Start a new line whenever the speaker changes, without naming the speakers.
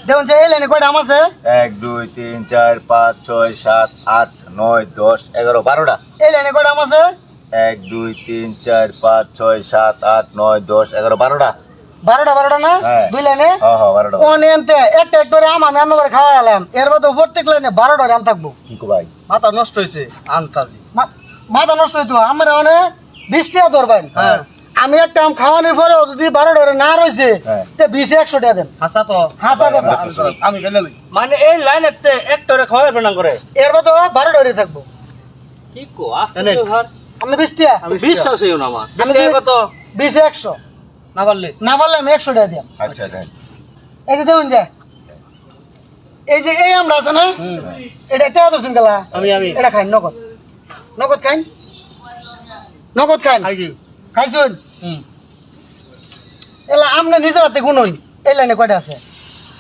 দেখুন যে এই লাইনে কয়টা আম আছে?
1 2 3 4 5 6 7 8 9 10 11 12টা।
এই লাইনে কয়টা আম আছে?
1 2 3 4 5 6 7 8 9 10 11 12টা।
12টা না?
হ্যাঁ।
দুই লাইনে?
হ্যাঁ হ্যাঁ 12টা।
অনেনতে একটা করে আম আমি করে খাওয়া গেলাম। এর মধ্যে প্রত্যেক লাইনে 12টা আম থাকবো।
কি কো ভাই?
মাথা নষ্ট হয়েছে আনতাজি।
মাথা নষ্ট হইতো আমার মানে 20 টাকা ধরবেন।
হ্যাঁ।
আমি একটা আম খাওয়ানোর পরে যদি 12টা না রয়েছে
হ্যাঁ।
তে 20 100 টাকা দেন।
হাসা তো
হাসা কথা।
আমি গেলে লই।
মানে এই লাইনেতে একটারে খাওয়াবে না করে
এর মধ্যে 12টা থাকবো।
কি কো আসলে ঘর
আমি 20 টাকা।
আমি বিশ্বাস হইও না আমার
আমি
কত
20 100
না পারলে
না পারলে আমি 100 টাকা দিলাম।
আচ্ছা দেন।
এই যে দেখুন যে এই যে এই আমরা আছে না এটা টাকা দর্শন গেলা
আমি
এটা খাই নগদ নগদ খাই নগদ খাই
খাই কি
খাইছুন এলা আমনে নিজের হাতে গুনুন এই লাইনে কয়টা আছে